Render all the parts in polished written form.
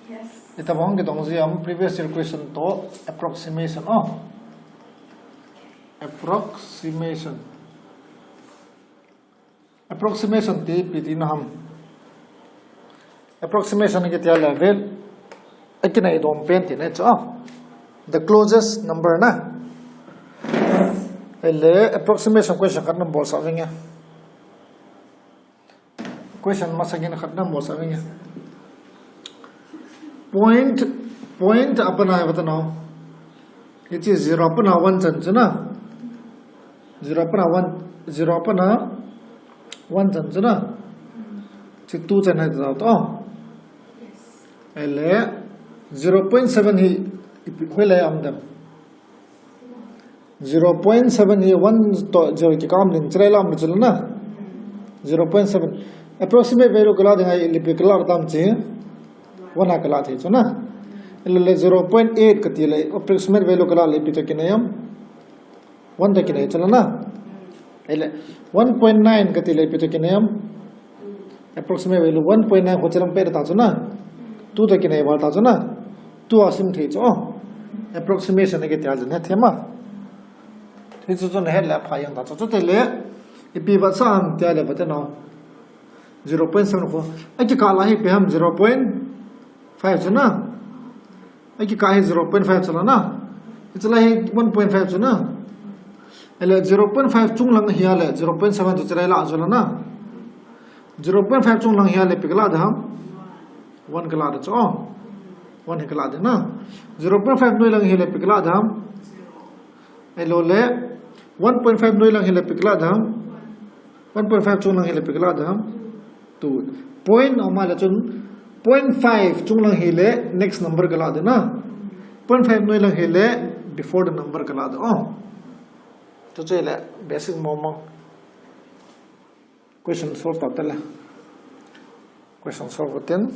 Yes. Ita bang kitong siyam previous year question to approximation. Oh, approximation. Approximation ti piti na ham. Approximation ni kitya level. Akin ay idong penti na ito. The closest number na. Ele approximation question kat ng bolsa niya. Question masagin kat ng bolsa niya. Point apa na bata no? It is 0 apa na 1 chan na. 0 apa na 1 chan na. Si 2 chan hai da to. Ele 0.7 hi hole amdam. 0.7 hi 1 to 0 ki kam lin chrela am chal na. 0.7 approximate value kala denga lipi kala tam che 1 kala the chuna. Ele 0.8 kati le approximate value kala lipi to kinayam 1 to kinay chala na. Ele 1.9 kati lipi to kinayam approximate value 1.9 ho chalam pe ta chuna. 2 to kinay wal ta chuna. 2 asim the cho approximation ke tia jane thema. This is on head lap hayang ta cho te le ipi ba sam tia le bata no 0.7 ko aki kala hi pe ham 0.5 chuna aki ka hi 0.5 chala na itla hi 1.5 chuna ele 0.5 chung lang hi ale 0.7 to chara la chala na 0.5 chung lang hi ale pikla da ham 1 kala da cho 1 kala da na 0.5 noi lang hi le pikla da ham elo le 1.5 noi lang hi le pikla da ham 1.5 chung lang hi le pikla da ham 2 point amala chun 0.5 chung lang hi le next number kala da na 0.5 noi lang hi le before the number kala da to chele basic momo question solve ta la question solve ten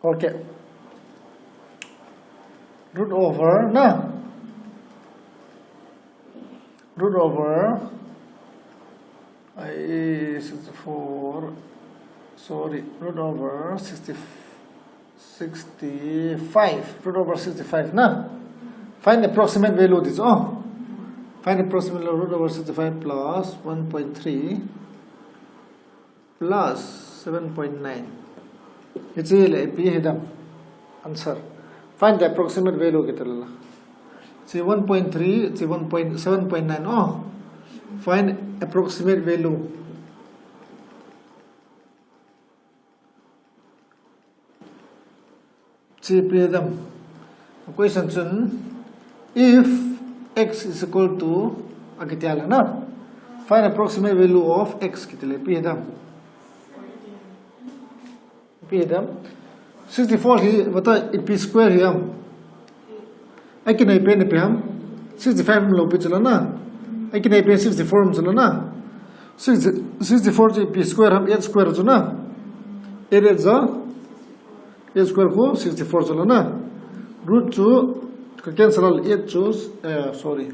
okay root over na root over I 64 sorry root over 65 root over 65 na find the approximate value this find the approximate root over 65 plus 1.3 plus 7.9 it's a p hidam answer find the approximate value kitala see 1.3 see 1.7.9 find approximate value see p hidam question chun if x is equal to agityala na find approximate value of x kitala p hidam P them 64 hi bata p square hi am akin ai pen pe ham 65 lo pe chala na akin ai pen 64 am chala na 64 p square ham 8 square chuna 8 is 8 square ko 64 chala na root 2 ka cancel 8 choose sorry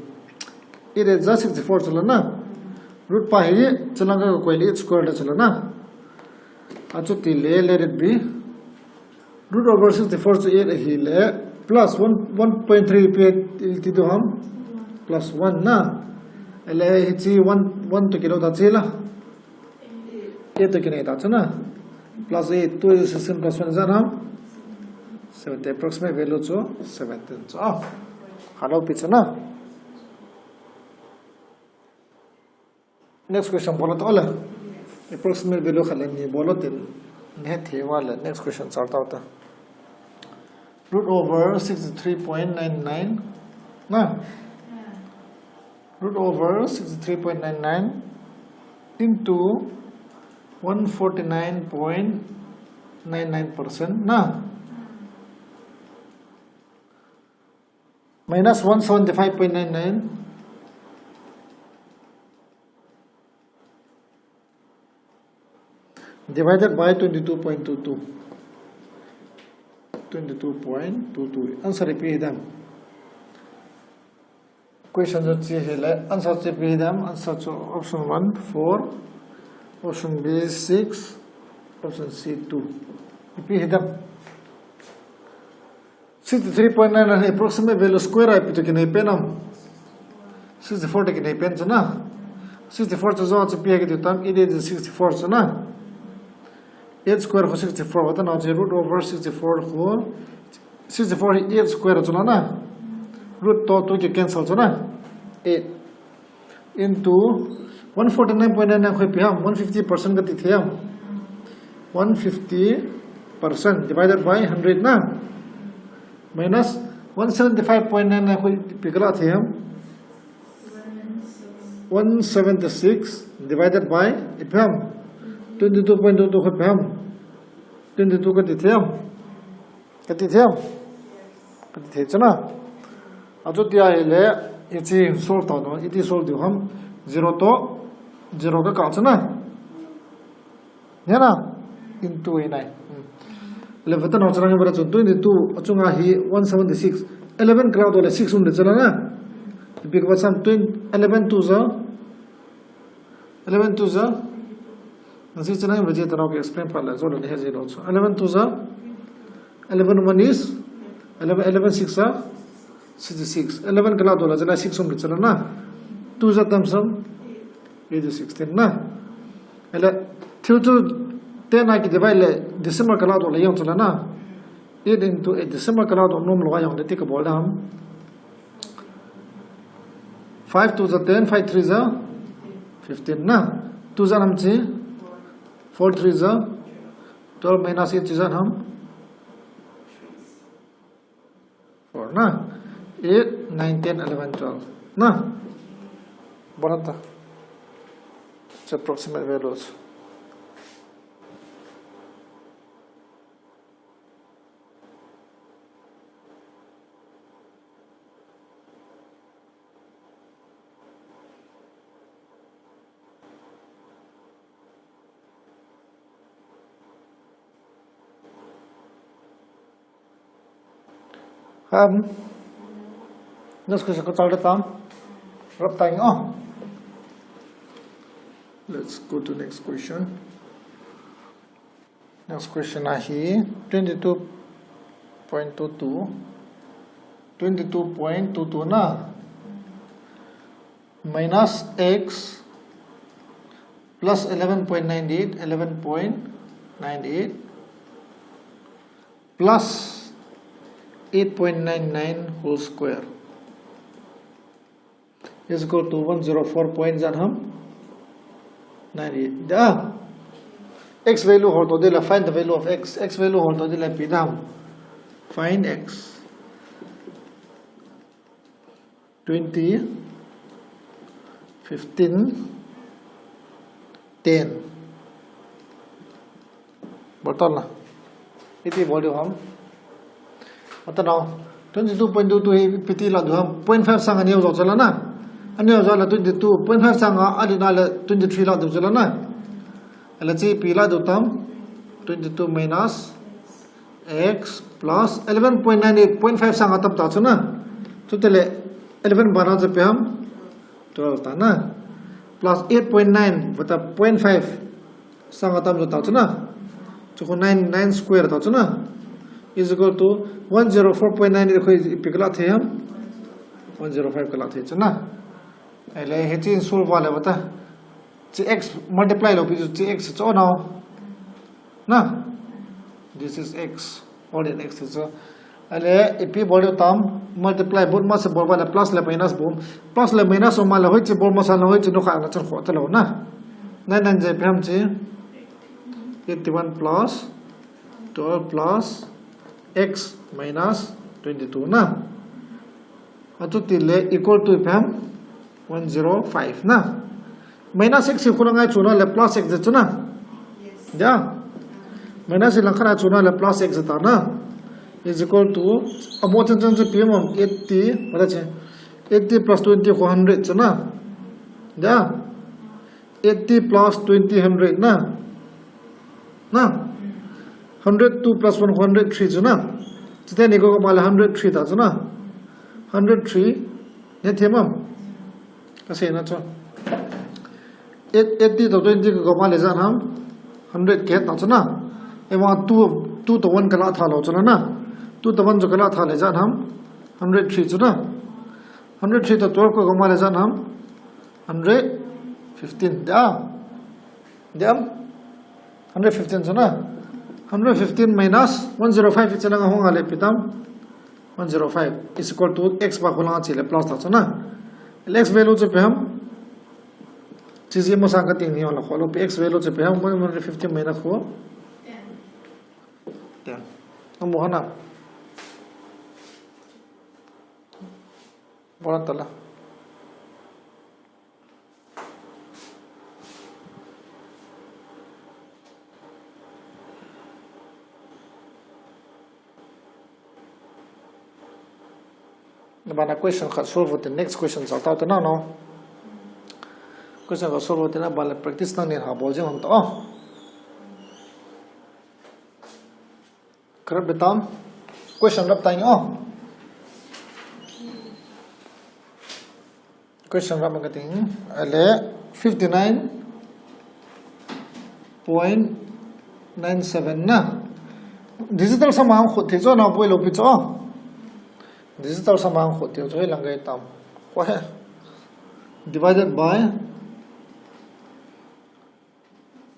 8 is 64 chala na root pa hi chala ga ko 8 square la chala na achuti let it be root over 64 to 8 hi le plus 1.3 pe ti do ham plus 1 na ele hi 1 to kilo ta chela 8 to kine ta chana plus 8 2 is 16 plus 1 is ham 70 approximate value cho 17 so hello pichana next question bola to ala approximate value khalani bolotin ne thewala next question sort out root over 63.99 na root over 63.99 into 149.99% na minus 175.99 divided by 22.22 22.22 answer repeat them question जो ची है answer repeat them answer जो option 1 4 option B 6 option C 2 repeat them 63.9 है approximate value square है पितो किन्हें पेनम 64 के नहीं पेन चना 64 जो आज पिया के देता हूँ इधर 64 चना 8 square को 64 होता ना root over 64 को 64 8 square चुना ना root तो के cancel चुना 8 into 149.9 कोई पिया 150% का तिथे हम 150% divided by 100 ना minus 175.9 कोई पिघला थे हम 176 divided by इपहम 22.22 को इपहम 22 का तिथेम चना अजो दिया है ले इसी सोल्व तो ना इसी सोल्व दियो हम 0 तो 0 का काट चना है ना into a 9 ले वतन हो चला के बड़ा 22 अचुंगा ही 176 11 क्लाउड वाले 6 उन्हें चला ना because some 11 to the 11 to the this is not very to explain for us already has it also 11 to the 11 1 is 11 6 are 66 11 kala dola jana 6 um chala na 2 za tam sum is 16 na ele till to 10 na ki divide le decimal kala dola yong chala na 8 into a decimal kala dola nom lo yong de tik bol dam 5 to the 10 5 3 the 15 na 2 the हम ची 4 3 the 12 minus 8 the हम 4 ना 8 9 10 11 12 ना बनता it's approximate values next question ko chal reta rap time let's go to next question ahi 22.22 na minus x plus 11.98 plus 8.99 whole square is equal to 104 points and hum 98 x value hold to dila find the value of x value hold to dila pidam find x 20 15 10 बता ना इतनी बोलियो हम मतलब ना 22.22 पिटी ला हम 0.5 सांग अन्य हो चला ना अन्य हो चला 22.5 सांग आदि ना 23 ला दो चला ना अलची पीला दो तम 22 minus x plus 11.98 0.5 सांग तब ता चुना तो तेले 11 बना से पे हम 12 ता ना plus 8.9 बता 0.5 सांग तब जो ता चुना तो 9 square ता चुना is equal to 104.9 कोई पिघला थे हम 105 कला थे चना ऐले हेची सोल्व वाले बता x multiply लो भी जो x चो ना ना this is x all in x is ऐले इपी बोलो तम multiply बोल मास बोल वाला plus ले minus बोल plus ले minus ओमा ले होई ची बोल मास ना होई ची नो खा ना चल खो चलो ना नन जे पे हम ची 81 plus 12 plus x minus 22 na ato tile equal to pam 105 na minus x ko ngai chuna le plus x chuna ja minus lang khana chuna le plus x ta na is equal to amo chen chen pm 80 wala che 80 plus 20 100 chuna ja 80 plus 20 100 na 102 plus 103 chuna today ni go mal 103 ta chuna 103 ne themam kase na cho 80 to 20 go mal le jan ham 100 ke ta chuna ewa 2 to 1 kala tha lo chuna na 2 to 1 jo kala tha le jan ham 103 chuna 103 to 12 ko mal le jan ham 115 dam 115 chuna 115 minus 105 chana nga honga le pitam 105 is equal to x ba khola chile plus ta chana x value che peham chizi mo sang ka ting ni wala kholo x value che peham 115 minus 4 10 amu hana bora tala Nabana question ka solve the next question sa tao to no question ka solve the na bala practice na ni ha bol jeng to kar betam question rap tai question rap ma ting ale 59.97 na digital samang khot the jo na boi lo pi cho digital samang khot the jo langai tam ko hai divided by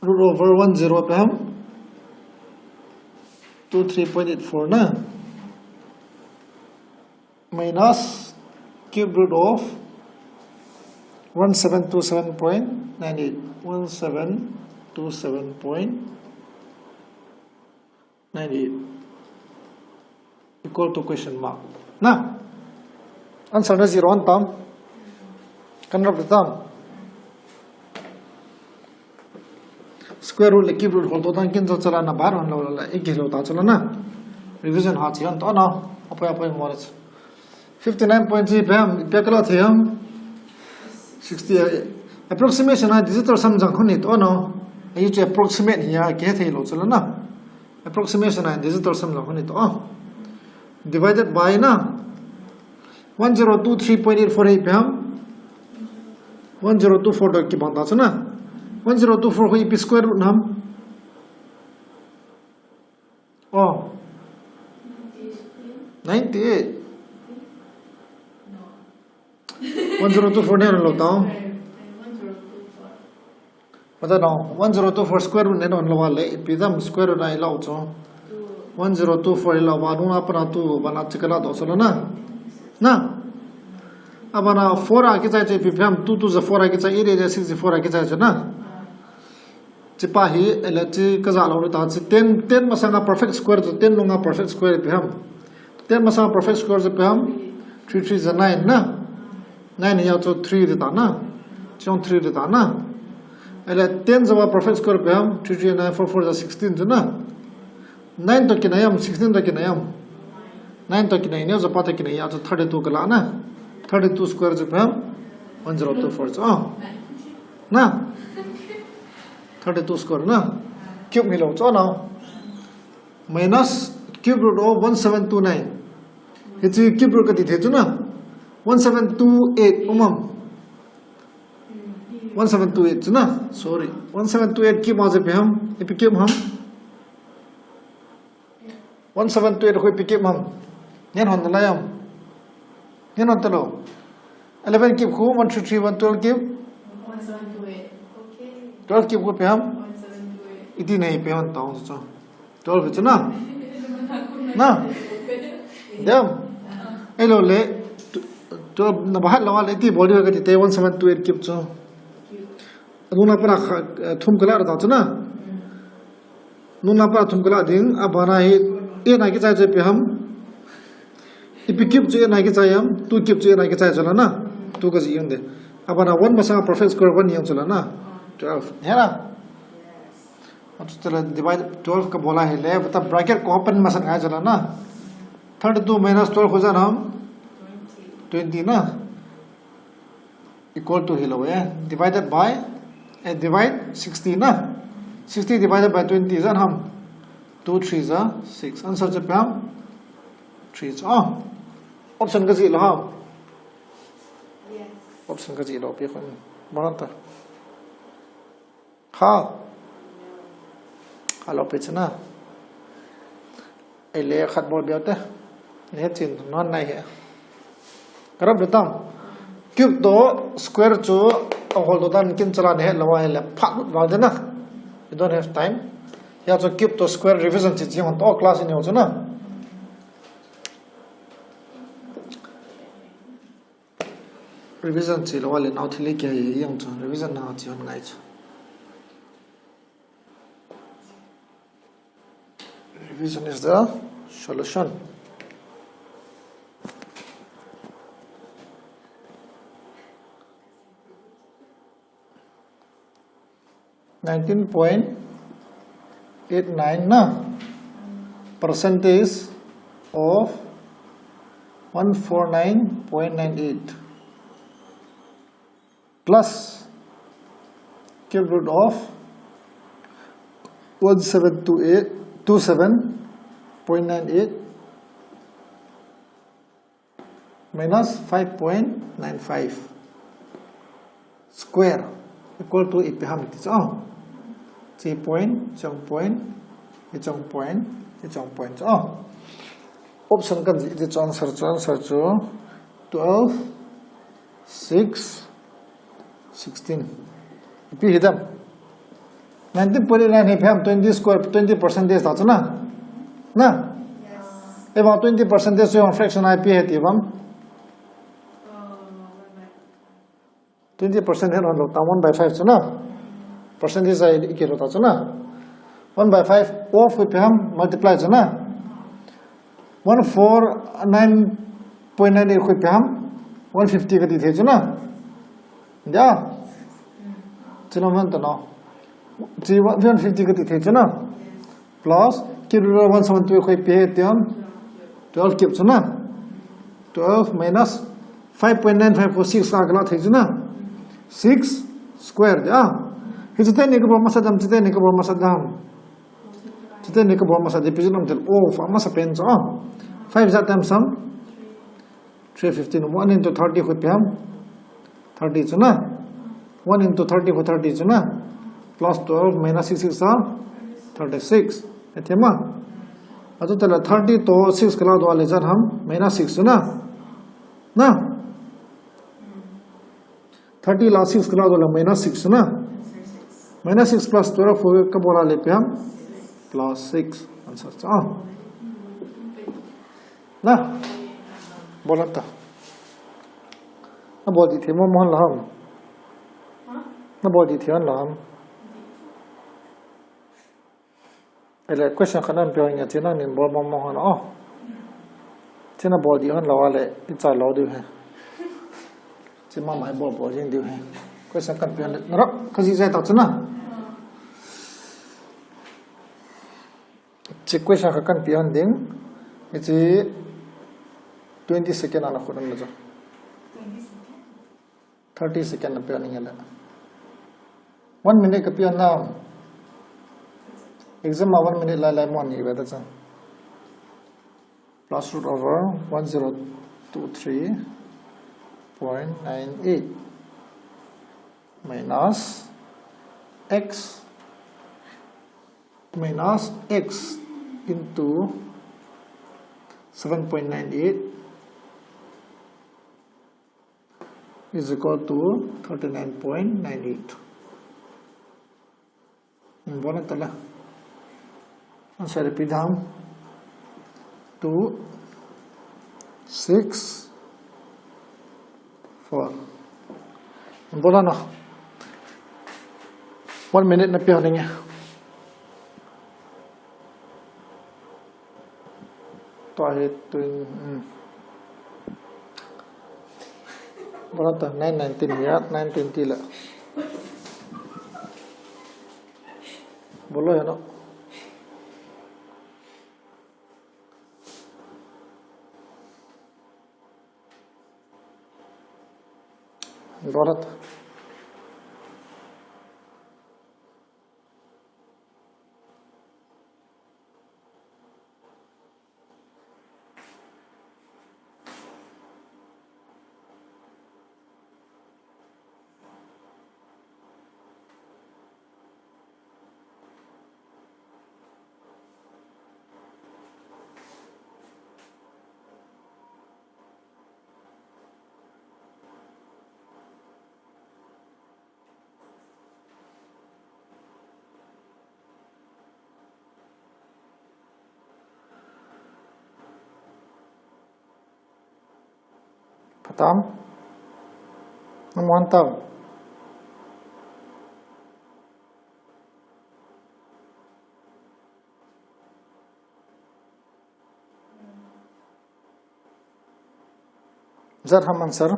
root over 10 pam 23.84 na minus cube root of 1727.98 1727.98 equal to question mark na answer na 0 on tam kan rap tam square root le cube root hol to tan kin jo chala na bar on lo la ek hilo ta chala na revision ha chian to na apai more 59.3 pm pekala thiam 60 approximation na digital sum jang khoni to no ai che approximate ya ke thei lo chala na approximation na digital sum jang khoni to divided by na 1023.848 pm 1024 dot ki banda chana 1024 ko ip square root nam oh 98 1024 ne lo ta pata no 1024 square root ne no lo wale ipidam square root ai lo cho 1024 la wa nu apna tu bana chikala do solo na abana 4 a ki chai che pm 2 to the 4 a ki chai 8 64 a ki chai na chipahi elati kaza lo ta 10 masanga perfect square to 10 lunga perfect square pm 10 masanga perfect square to pm 3 3 is 9 na 9 ya to 3 de ta na chon 3 de ta na ele 10 zawa perfect square pm 3 3 9 4 4 is 16 na 9 to kinayam 16 to kinayam 9 to kinayam zo pata kinayam to 32 kala na 32 square is pm 1024 so na 32 square na cube milo cho na minus cube root of 1729 it's cube root ka di the na 1728 umam 1728 na sorry 1728 cube ma je pm if cube ham 1728 khoi pick mam nyen hon la yam nyen hon talo 11 cube khu 133 112 cube 1728 okay 12 cube ko pam 1728 iti nahi pam ta so 12 chuna na dam elo le to na bahal lawa le ti body ka ti 1728 cube cho aduna para thum kala ra ta chuna nuna para thum kala ding abana hi e na ki chai je pe ham ipikip je na ki chai ham tu kip je na ki chai chala na tu ka ji yong de abana one masa perfect square 1 yong chala na 12 है ना अब चला divide 12 का बोला है ले बता bracket को ओपन मसा आया चला ना 32 minus 12 हो जाना हम 20 ना equal to हिलो है divided by divide 60 ना 60 divided by 20 जान हम 2 3 6 आंसर जब हम 3 cho option cái gì lo ha Yes. option cái gì lo biết không bao nhiêu ta ha alo pe chana ele khat bol biate ne chin non nai he karab betam cube to square chu hol to dan kin chala ne lawa hele phat wa de na you don't have time ya cho cube to square revision chi chi hon to class ni ho chana revision chi lawa le naw thili ke yang chu revision na chi hon ngai chu revision is the solution. $19.89 na percentage of 149.98 plus cube root of 27.98 minus 5.95 square equal to ipiham it is 3 point trong point trong point trong point option kan ji the answer cho 12 6 16 ipi hidam 19.9 ipiham 20 square 20% ta chana na Yes. about 20% so fraction ip heti bam 20% here on 1/5 chana percentage I ikero ta chana 1/5 of ipiham multiply chana 149.98 ipiham 150 ka di the chana ya chalo man ta no 150 ka di the chana plus kilo 172 khoi pe tion 12 kip chana 12 minus 5.95 for 6 ka gala the chana 6 square ya hijite ne ko masa jam jite ne ko masa jam jite ne ko masa de pijum del of masa pen cho 5 za times sum 315 1 into 30 khoi pe 30 chana 1 into 30 for 30 chana plus 12 minus 6 are 36 एथेमा अतो तला 30 तो 6 कला दो वाले जर हम minus 6 ना ना 30 ला 6 कला दो माइनस 6 ना माइनस 6 प्लस 12 हो का बोला ले पे हम प्लस 6 आंसर ना बोला था ना बोल दी थी मोहन लहम ना बोल दी थी लहम ele question khanan pyo nya chena nin bo mo mo no chena body on lawa le icha lo du he chima mai bo bo jin du he question kan pyo ro khaji sai ta chena che question kan pyo ding ichi 20 second ala khodan la 30 second na pyo ni la 1 minute ka pyo na exam 1 minute la mon ni whether chan plus root over 1023.98 minus x into 7.98 is equal to 39.98 बोला तला answer repeat down 2 6 4 बोला ना 1 minute ना प्यार नहीं है तो है तो बोला था 919 यार 920 ला बोलो है ना गलत tam number 1 tam Zar ham answer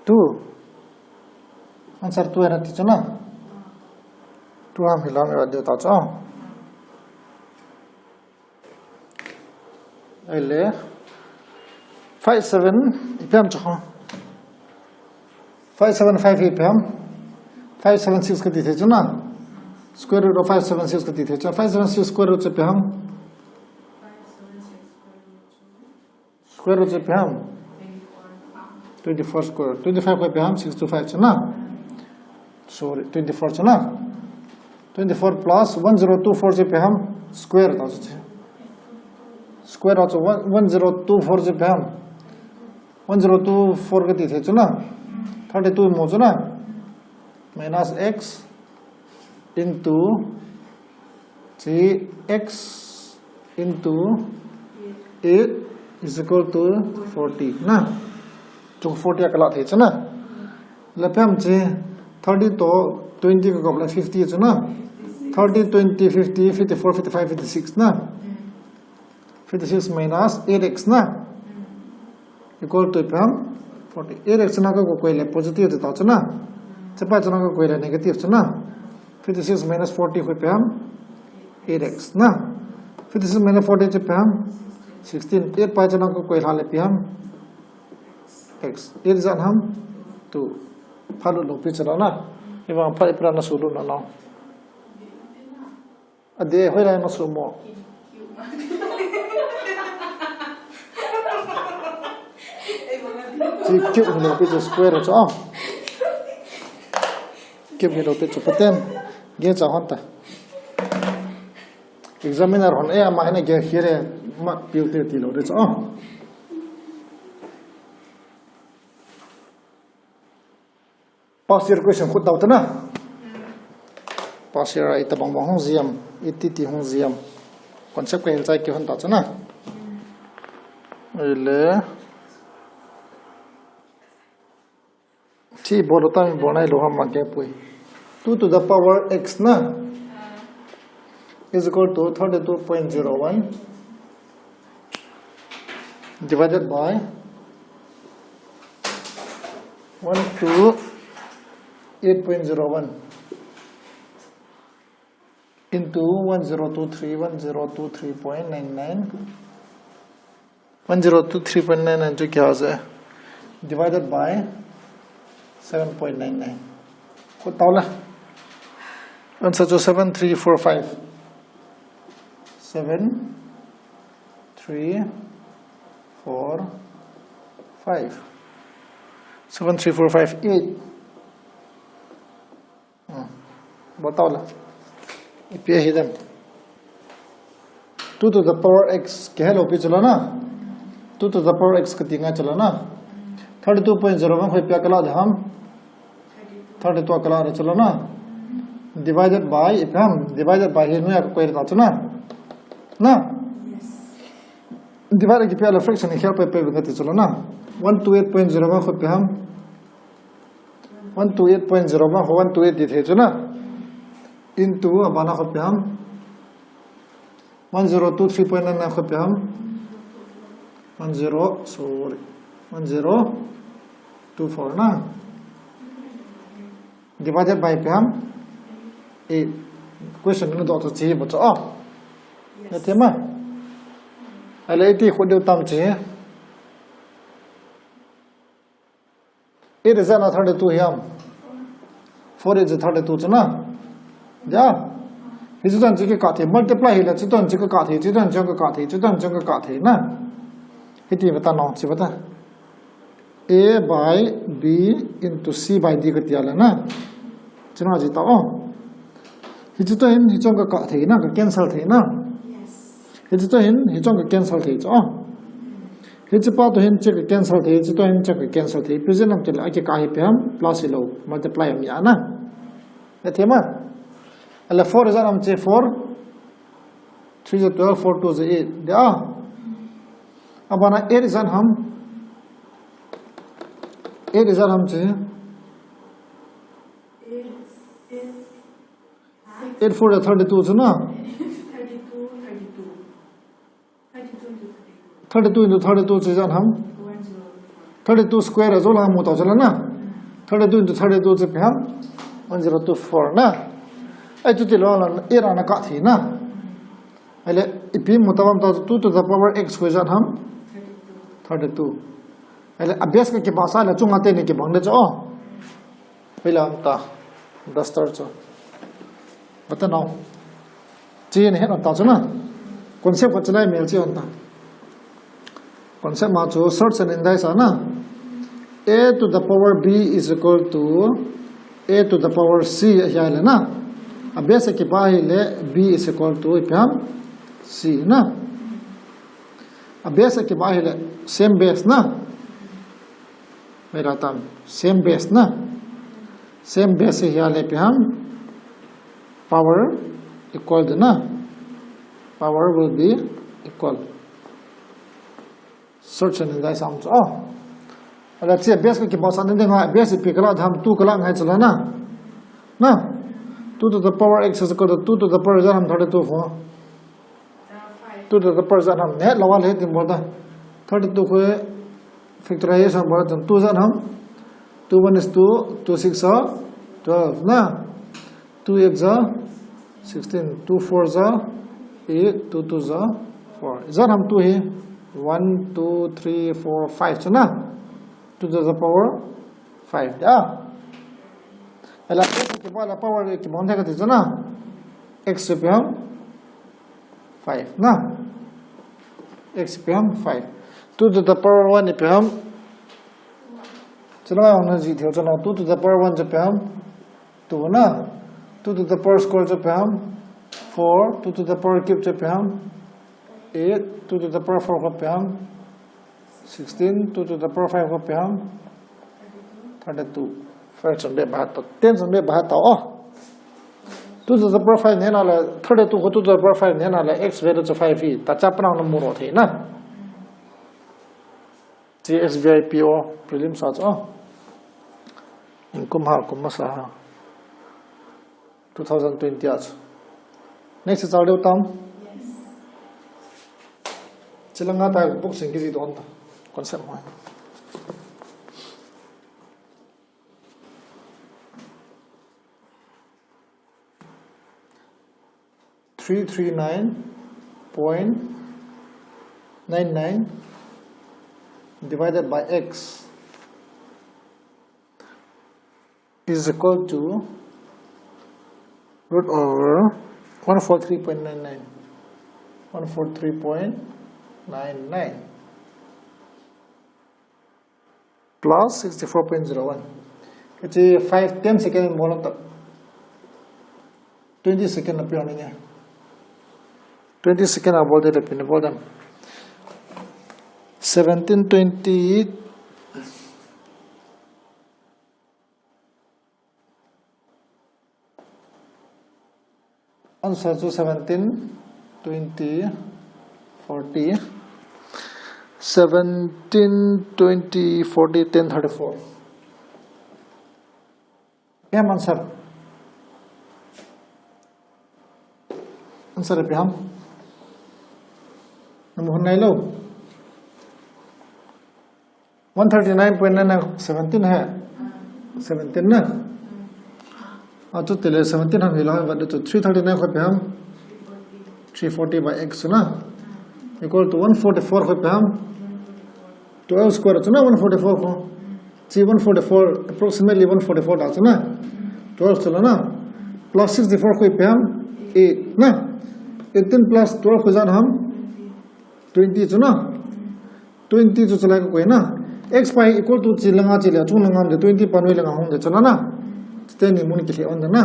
2 answer 2 era ti chuna 2 ham hilam era de ta cha ele 57 ipam cha 575 ipam 576 ka ti the chuna square root of 576 ka ti the cha 576 square root cha pam square root cha pam 24 square 25 by pam 625 chana sorry 24 chana 24 plus 1024 je pam square ta che square also 1024 je pam 1024 ka ti the chana 32 mo chana minus x into x into 8 is equal to 40 na जो 40 अकला थे चना लपम जे 30 तो 20 का कबला 50 चना 30 20 50 54 55 56 ना 56 minus 8x ना equal to पम 40 8x ना को कोई ले पॉजिटिव देता चना चपा चना को कोई ले नेगेटिव चना 56 minus 40 को पम 8x ना 56 minus 40 चे पम 16 8 पा चना को कोई हाले पम x इरजान हम तो फालू लो पे चला ना इवां फाइ प्राना सुलु ना ना अदे होइला ना सुमो जी क्यूब लो पे जो स्क्वायर छ क्यूब लो पे जो पतेन गे छ हन्ता एग्जामिनर हन ए मा हैन गे हिरे मा पिउते ति लो रे छ Past year question khut daw ta na past year ai ta bang bang hong ziam iti hong ziam concept ka insight ki hon ta chana ele chi bolota mi bonai lo ham ma ke pui 2 to the power x na is equal to 32.01 divided by 1 to 8.01 into 1023.99 1023.99 जो क्या है divided by 7.99 को ताला answer जो 7345 73458 बताओ ला पे हिदम 2 to the power x के hello पे चला ना 2 to the power x का तिंगा चला ना 32.01 होय पे कला दे हम 32 कला रे चला ना divided by if हम divided by हे नुया कोइ ता चना ना divided की पे फ्रैक्शन हे पे पे गति चला ना 128.01 होय पे हम 128.01 हो 128 दिथे चना into abana ko pe hum 1023.99 ko pe hum 1024 na divided by pe hum 8 question no dot chi bo cha na tema ala iti khode tam chi 8 is not 32 yam 4 is 32 chana ja हिजन जी के काथे multiply हिला चितन जी के काथे चितन जंग के काथे चितन जंग के काथे ना हिति बता न छि बता a by b into c by d के तियाला ना चना जी ता हिजन हिजन के काथे ना के कैंसिल थे ना हिजन के कैंसिल थे छ हिज पा तो हिन चे के कैंसिल थे चितो हिन चे के कैंसिल थे प्रेजेंट हम चला के काहे पे हम प्लस लो मल्टीप्लाई हम या ना ए थेमा अल्लाह 4 is हम चे 4 3 is 12 4 2 is 8 या अब आना 8 is हम 8 is that हम चाहिए 8 4 32 है ना 32 into 32 से जान हम 32 square है जो लाम होता चला ना 32 into 32 से पे हम 1024 ना ऐ तो तिलो ना 8 आना का थी ना ऐले इपी मुताबिक तो 2 to the power x को जान हम 32 ऐले अभ्यास के भाषा ले चुंगाते ने के बंदे जो पहला हम ता डस्टर जो बता ना चीन है ना ता जो ना concept को चलाए मेल चाहिए होता concept macho search and index है ना a to the power b is equal to a to the power c है ले ना अभ्यास के बाहर ले b is equal to इप्याम c ना अभ्यास के बाहर ले same base ना मेरा ताम same base ना same base है ले इप्याम power equal to ना power will be equal search and index हम तो अगर अच्छे अभ्यास के पास आने देंगे अभ्यास पे कला हम 2 कला है चला ना 2 to the power x is equal to 2 to the power z हम 32 हो 2 to the power z हम नेट लगा ले दिन बोलता 32 को फैक्टराइजेशन बोलते हैं 2 z हम 2 1 is 2 2 6 are 12 ना 2 x are 16 2 4 are 8 2 2 are 4 z हम 2 है 1 2 3 4 5 so ना 2 to the power 5 yeah एला के बाद power के बंधे का तो ना x पे हम 5 ना x पे हम 5 2 to the power 1 पे हम चलो हम जी थे चलो 2 to the power 1 पे हम 2 ना 2 to the power square पे हम 4 2 to the power cube पे हम 8 2 to the power 4 पे हम 16 2 to the power 5 पे हम 32 fraction be bahat to 10 be bahat to 2 to the power 5 ne na la 32 ko 2 to the power 5 ne na la x value to 5 hi ta cha pana no mu ro the na GSVIPO prelims sa in kumha kumasa 2020 आज next is audio tam chilanga ta book sing ki don ta concept mo 339.99 divided by x is equal to root over 143.99 143.99 plus 64.01 it's a 5-10 second more than 20 second appear on 20 second about it in about them 1720 answer to 17 20 40 17 20 40 10 34 क्या answer answer पे हम number 9 लो 139.99 17 है 17 ना तो तेरे 17 हम हिला है तो 339 को पे हम 340 by x ना equal to 144 को पे हम 12 square तो ना 144 को 144 approximately 144 डालते ना 12 चलो ना plus 64 को पे हम 8 ना 18 plus 12 को जान हम 20 चलो ना 20 जो चलाएगा कोई ना x pi equal to चिलंगा चिले चुन लंगा हम 20 पनवे लंगा हम चला ना तेनी मुनि के लिए ऑन ना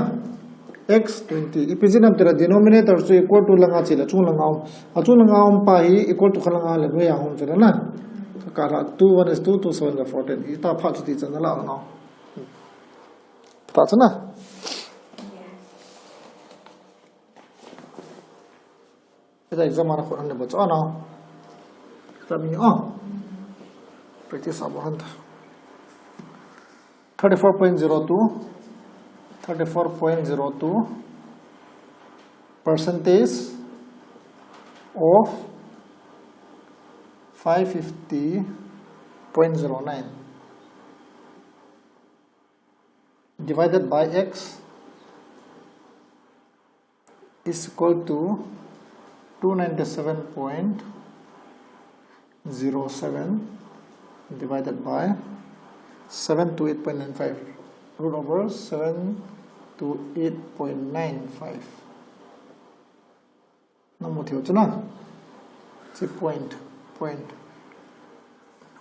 x 20 इपिजिन अब तेरा डिनोमिनेटर से इक्वल टू लंगा चिले चुन लंगा हम पाई इक्वल टू खलंगा ले वे हम चला ना कारा 2 1 is 2 2 7 is 14 इता फाच ती चला ला ना पता ना इता एग्जाम आना को अन्य बच्चा ना तब ये practice अब हंता 34.02 percentage of 550.09 divided by x is equal to 297.07 divided by 728.95 root over 728.95 number thiếu chứ nào chỉ point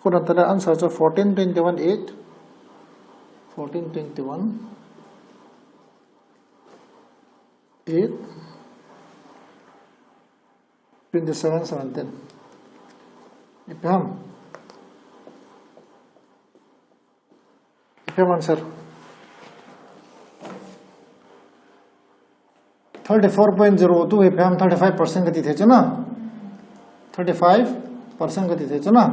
cô đặt ra answer cho 1421.8 1421.8 27.17 Ifham answer 34.02 Ifham 35% गति थे ना 35% गति थे ना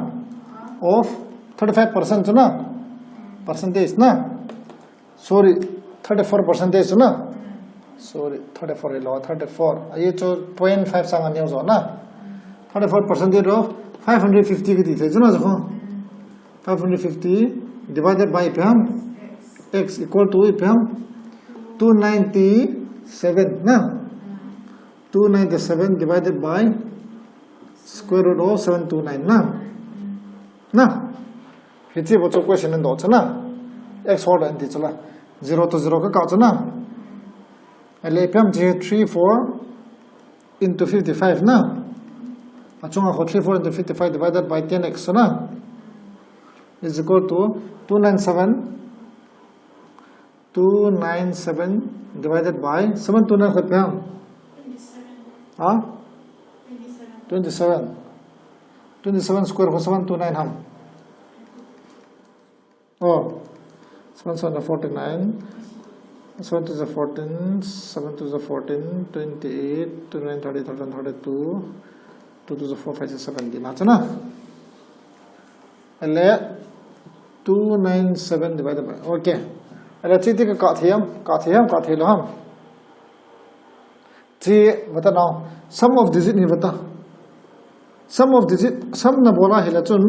of 35% ना percentage ना sorry 34% ना sorry 34 लो 34 ये जो 0.5 सांगा नहीं हो ना 34% of 550 गति थे ना जो 550 divided by Ifham x equal to Ifham 297 ना 297 divided by square root of 729 ना हिची बच्चों क्वेश्चन में दो चना x और n चला 0 to 0 का काट ना ले Ifham जे 34 into 55 ना अचूंगा को 34 into 55 divided by 10x ना is equal to 297 divided by 729 को Ifham 27 square को 729 हम 7 to the 49 7 to the 14 7 to the 14 28 29 30 31 32 2 to the 4 5 6 7 दिन आचा ना ले 297 divided by okay ले चीती का काथे लो हम जी बता ना sum of digit नहीं बता sum of digit sum ना बोला है ले चुन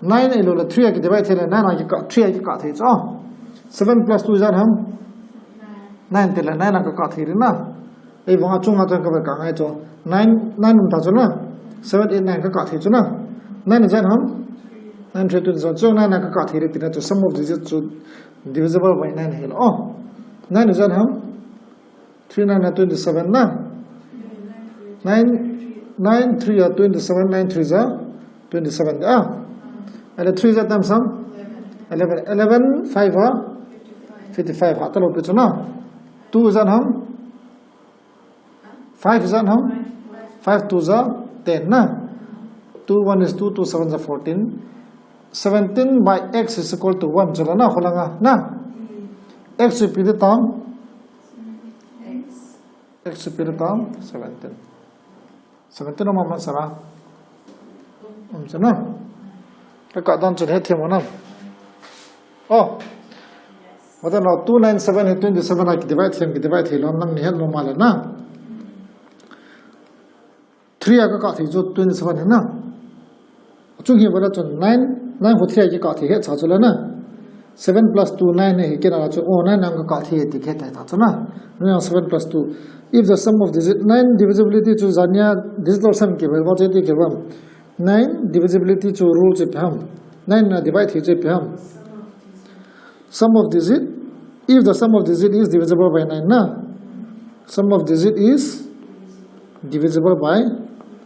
9 एलो ले 3 की divide थे ले 9 आगे का 3 आगे काथे चो 7 plus 2 जार हम 9 थे ले 9 आगे काथे रे ना ए वहाँ चुंगा तो कब कांगे चो 9 उठा चो ना 7 8 9 का काथे चो ना 9 जार हम 9 3 2 चो 9 आगे काथे रे तीना चो sum of digit चो divisible by 9 है लो 9 जार हम 3 9 27 ना 9 3 are 27 9 3 are 27 and 3 is them some 11 5 are 55 हाथ लो पिछो ना 2 is हम 5 is हम 5 2 are 10 ना 2 1 is 2 2 7 is 14 17 by x is equal to 1 चला ना खोलेंगा ना x repeat the term x repeat the term 17 엄마 살아 엄청나 그러니까 난 좀 해태 뭐나 맞아 너 297 해 27 하기 divide 해 넌 해 normal 나 3 아까 같이 저 27 했나 중에 뭐라 좀 9 호 3 하기 같이 해 자줄라나 7 plus 2 9 है कि ना जो 9 नाम का काठी है दिखे था ना 7 plus 2 if the sum of digit 9 divisibility to जानिया digital sum के बारे में बात है 9 divisibility to rule से हम 9 ना divide है से हम sum of digit if the sum of digit is divisible by 9 ना sum of digit is divisible by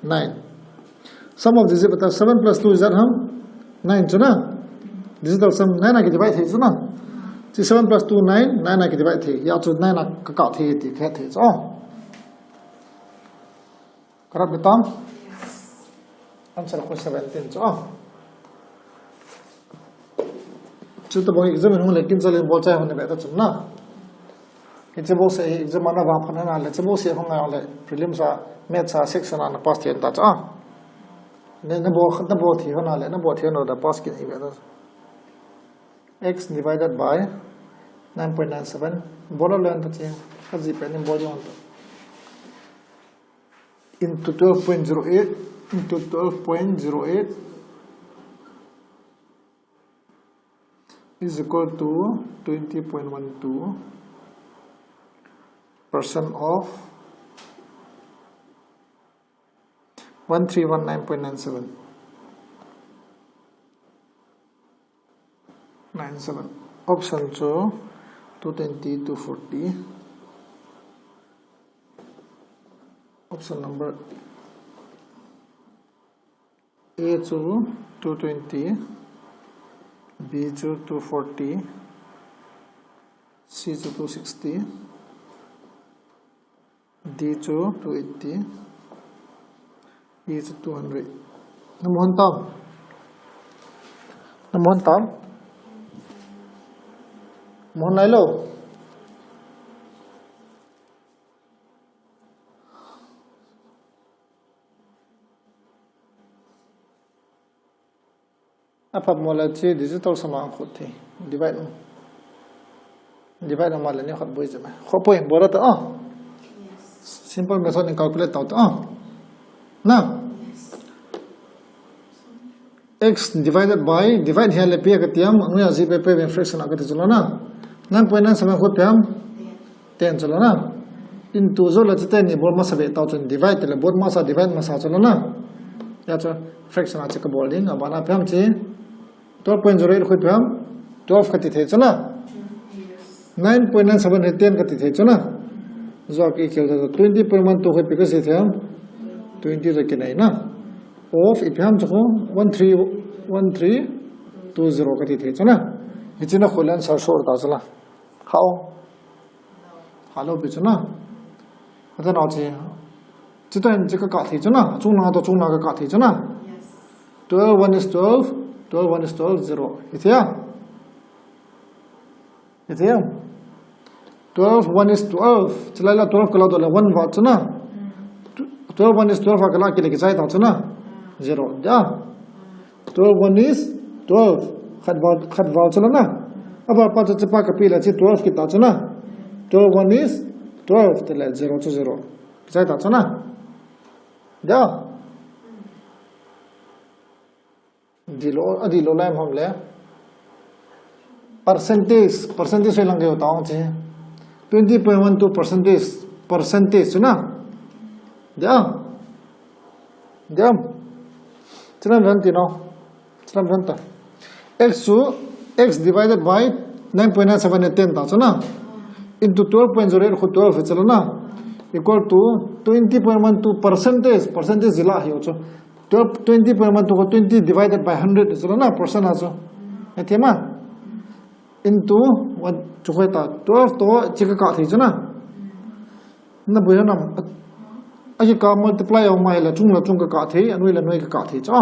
9 sum of digit बता 7 plus 2 is that हम 9 जो ना digital sum 9 ना की divide है जो ना 7 plus 2 9 9 ना की divide है या जो 9 ना का काट है दिखे थे जो correct betul answer को 17 जो तो बहुत एग्जाम में लेकिन चले बोल चाहे होने बैठा चुनना इसे बहुत से एग्जाम आना वापस ना ले से बहुत से होंगे वाले प्रीलिम्स सा मैथ्स सा सेक्शन आना पास थियन ता चा ने बहुत ही होना ले ना बहुत ही होना पास की नहीं बैठा x divided by 9.97 bola learn to change kazi pen in body on into 12.08 into 12.08 is equal to 20.12% of 1319.97 option 2 220 240 option number A to 220 B to 240 C to 260 D to 280 E to 200 namuhan tam mohon lai lo apa mola chi digital sama khot thi divide mal ni khat boi jama khopoi bora ta simple method ni calculate ta na x divided by divide here le p ka tiam angya ji pe fraction agate chalo na 9.97 khot pyam 10 chalo na into zo la chite ni bol ma sabe ta chon divide le bol ma sa divide ma sa chalo na ya cha fraction a che ka bol ding abana pyam chi 12.08 khut pyam 12 kati the chana 9.97 he 10 kati the chana zo ki khel da 20.1 to khut pe ka se the 20 ra ke nai na of ipyam chho 1320 kati the chana ichina kholan sar sor da chala khao halo bi chana ada na chi chitan chika ka the chana chungna to chungna ka the chana 12 1 is 12 12 1 is 12 0 ithya 12 1 is 12 chalala 12 kala dola 1 va chana 12 1 is 12 kala ke le sai ta chana 0 ja 12 1 is 12 khat va chana na aba pa cha pa ka pila chi 12 ki ta chana 12 1 is 12 tele 0 to 0 sai ta chana ja adilo lai हम ले percentage से लंगे होता हूँ चे 20.12 percentage सुना जा चलन बनती ना चलन बनता x divided by 9.97 है 10 था सुना into 12.08 खुद 12 है चलो ना equal to 20.12 percentage जिला है वो 20.12 को 20 divided by 100 चलो ना percent आजो है थेमा into what चुके ता 12 तो चिका का थी चना ना बुझो ना अजी का multiply हो माइला चुंग का थी अनुई ला नोई का थी चो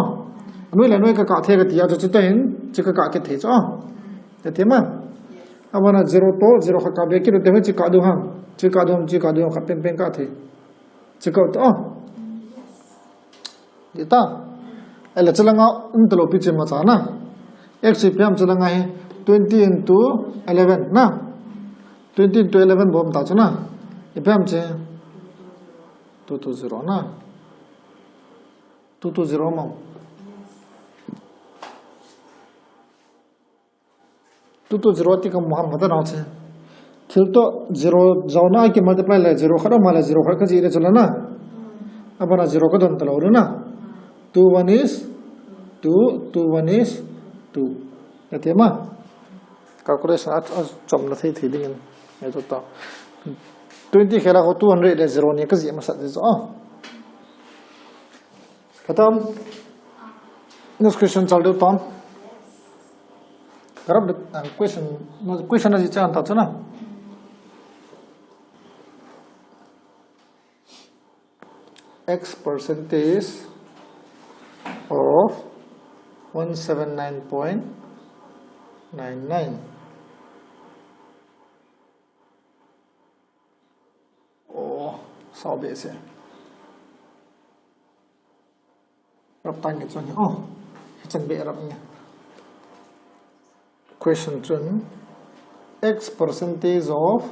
अनुई ला नोई का थे का तिया जो चिते हैं चिका का के थे चो है थेमा अब ना 0 तो 0 का बे की तो चिका दो हम चिका दो का पेन का थे चिका तो ita ele chalanga untalo piche ma cha na x pyam chalanga he 20 into 11 na 20 into 11 bom ta chana pyam che 220 na 220 ma 220 ti ka muhammad na che khil to 0 zauna ki multiply la 0 khara mala 0 khara ka jire chala na abana 0 ka don talo na 2 1 is 2 2 1 is 2 ya ma calculation at chom na thei thei ding ai to ta 20 khela ko 200 le 0 ne ka ji ma sa de so khatam next question chal do tom karab question as chan ta chana x percentage of 179.99 oh sao be se rap tan ke chon oh chan be rap nya question chun x percentage of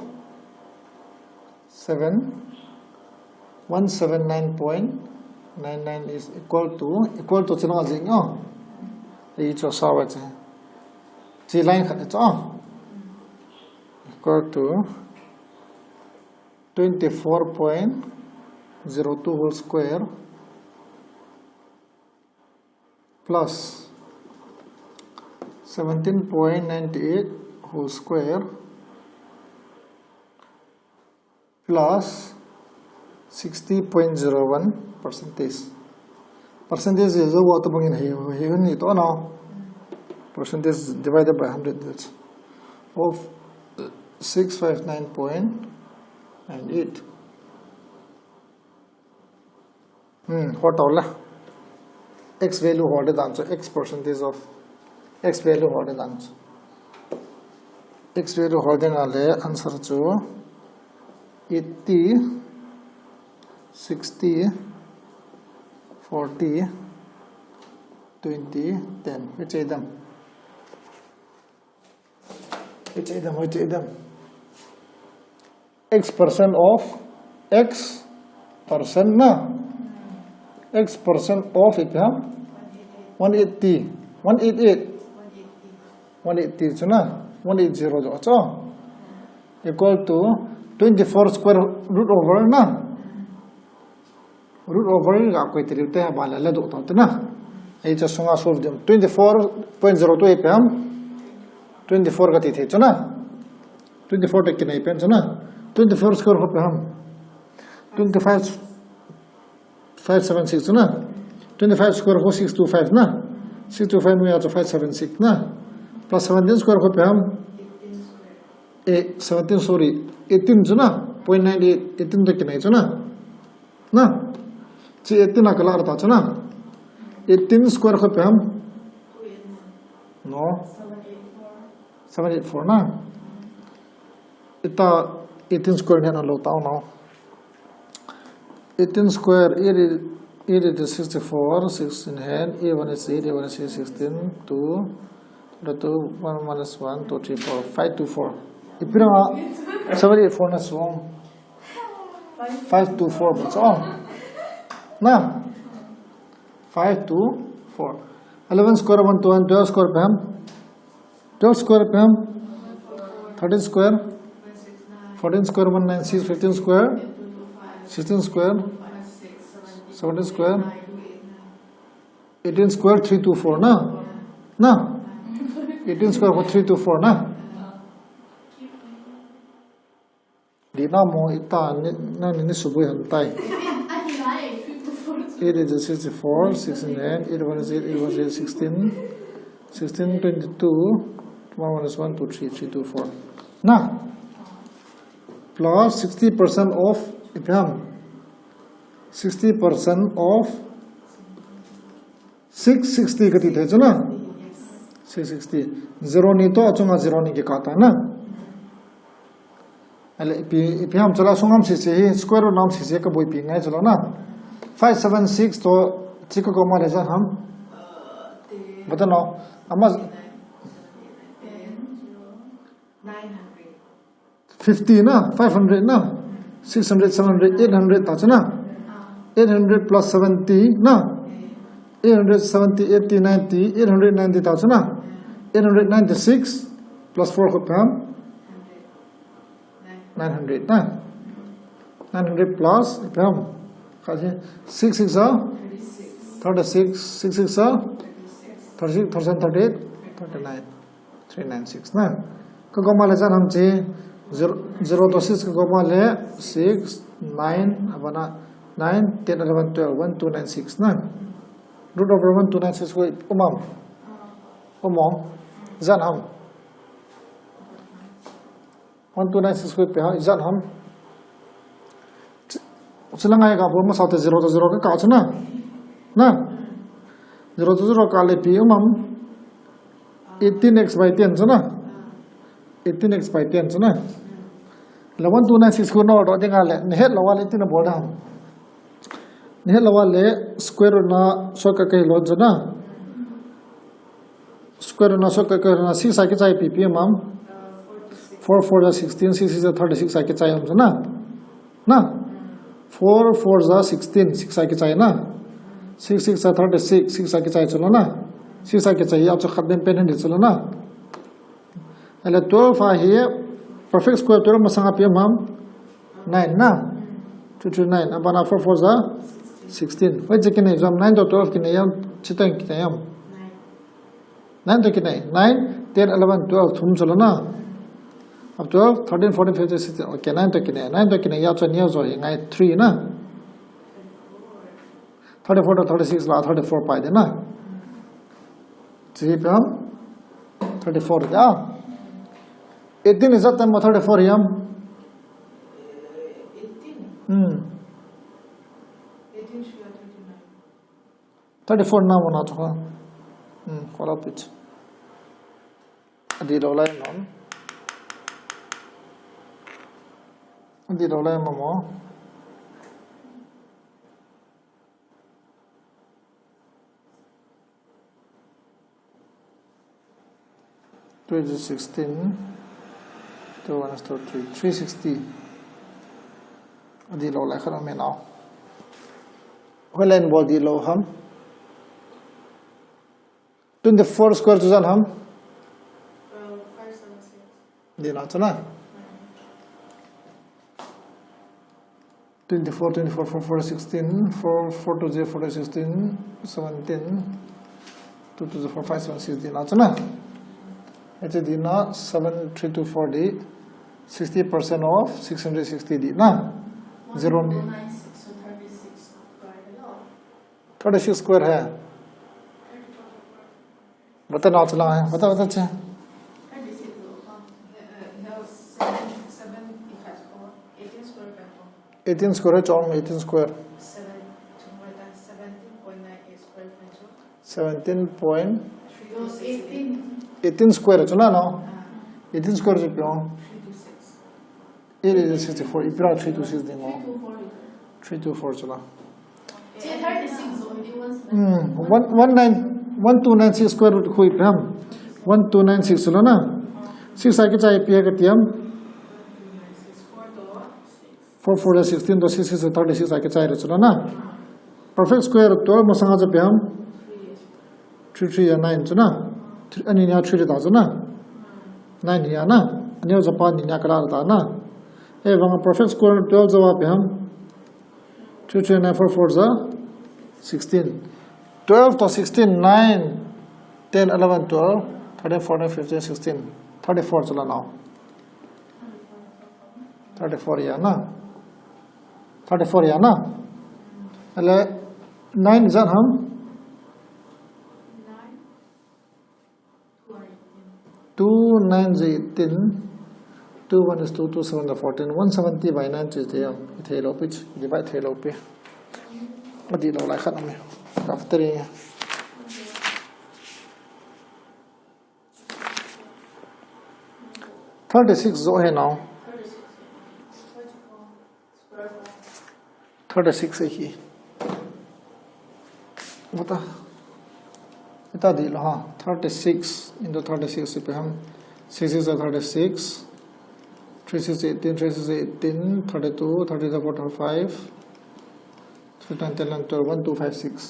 179.99 is equal to chino jing oh e cho sawa che chi line khat cho equal to 24.02 whole square plus 17.98 whole square plus 60.01 percentage. Percentage is what to bring in here. Need to know percentage divided by 100 of 659.98. What all? X value hold the answer. X percentage of x value hold the answer. X value holding answer to 80, 60, 40, 20, 10. Which is them? X percent of X percent na. X percent of it 180, 188, 180 so na 180 so equal to 24 square root over na root over ga koi trite ha bala la do ta na ai cha sunga solve them 24.02 apm 24 ga ti the so na 24 take na apm so na 24 square ho apm 25 576 so na 25 square ho 625 na 625 me to 576 na plus 17 square ho apm 17 sorry 18 so na 0.98 18 take na so na chi 18 na kala arta so na 18 square ho apm no 784 na ita 18 square na lo tao now 18 square 8 is 64 6 in hand a1 is 8 a1 is 16 2 1 minus 1 2 3 4 524 ipira 784 na song 524 but all na 524 11 square 1 to 1 12 square pam 12 square pam 13 square 14 square 196 15 square 16 square 17 square 18 square 324 na 18 square 324 na di na mo ita na ni subu han tai 8 is 64 69 8 1 is 8 8 1 is 16 16 22 1 is 1 2 3 324 na plus 60% of ipam 60% of 660 kati the chuna 660 zero ni to achunga zero ni ke kata na ale ipam chala sungam si se square root nam si se ka boi pi ngai chalo na 576 to chiko ko ma le ja ham batano ama 50 na 500 na 600 700 800 ta chana 800 plus 70 na 870 80 90 890 ta chana 896 plus 4 ko pam 900 na 900 plus pam kaje 6 6 36 6 6 36 38 39 396 na ko ko mala jan ham che 0 to 6 ko ma le 6 9 abana 9 10 11 12 1296 na root over 1296 ko umam jan ham 1296 ko pe ha jan ham chilangai ka bo ma sa 0 to 0 ka chana na 0 to 0 ka le pi umam 18x by 10 chana 18x by 10 chana la 1296 ko no ro dinga le ne het lawa le tin boda ne het lawa le square root na so ka kai lo chana square root na so ka kai na 6 sa ke chai pp mam 4 4 जा 16 6 6 जा 36 आके चाहिए हमसे ना 4 4 जा 16 6 आके चाहिए ना 6 6 जा 36 6 आके चाहिए चलो ना 6 आके चाहिए आप जो खत्म पेन है चलो ना अले 12 आ है perfect square 12 मसंगा पे हम 9 ना 2 2 9 अब ना 4 4 जा 16 वही जगह नहीं जो हम 9 तो 12 की नहीं हम चिताएं की नहीं हम 9 तो की नहीं 9 10 11 12 तुम चलो ना अब 12 13 14 15 16 ओके 9 तो की नहीं या तो नहीं जो ये 3 ना 34 to 36 ला 34 पाए दे ना जी पे हम 34 जा 18 is that time 34 ही हम 34 ना होना था कॉल अप इट अदी रोला है नॉन अदी रोला है ममो 16 तो 1 is to 360 अदी लो लाइक हम ना वेलन बॉडी लो हम 24 स्क्वायर तो जान हम 576 देना चला 24 24 4 4 16 4 4 to 0 4 16 17 2 to 4 5 7 6 देना चला it's dina 7340 60% of 660 dina 0 36 square है बता ना चला है बता अच्छा 18 square है चौम 18 square 17 square है चला ना 18 square जो क्यों 8 is 64 इतना 326 देंगे 324 चला 1296 square root हुई पे हम 1296 चलो ना 6 आके चाहिए पे करती हम 4 4 16 तो 6 से 36 आके चाहिए चलो ना perfect square तो मसंगा जब पे हम 3 3 या 9 चलो ना अन्य निया 3 रहता चलो ना 9 निया ना अन्य जापान निया करा रहता ना ए वहाँ perfect square 12 जवाब पे हम 2 3 9 4 4 जा 16 12 to 16 9 10 11 12 13 14 15 16 34 चला now 34 या ना 34 या ना अले 9 जान हम 2 9 is 18 2 1 is 2 2 7 is 14 170 by 9 is the थे लो पिच divide थे लो पे अदी लो लाइक खत्म है after 36 जो है now 36 ही बता इतना दी लो हाँ 36 into 36 पे हम 6 is 36 3 is 18 3 is 18 32 34 45 10 10 12 1256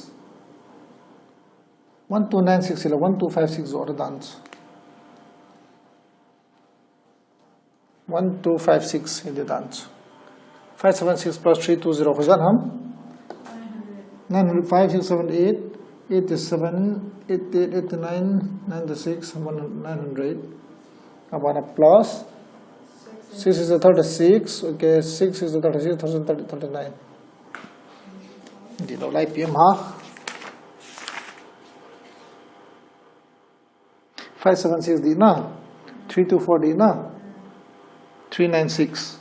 1296 ಇಲ್ಲ 1256 और dance 1256 in the dance 576 plus 320 हो जान हम 900 5 6 7 8 87 88 89 96 900 अब आना plus 6 is 36 okay 6 is 36 39 di lo lai pm ha 576 di na 324 di na 396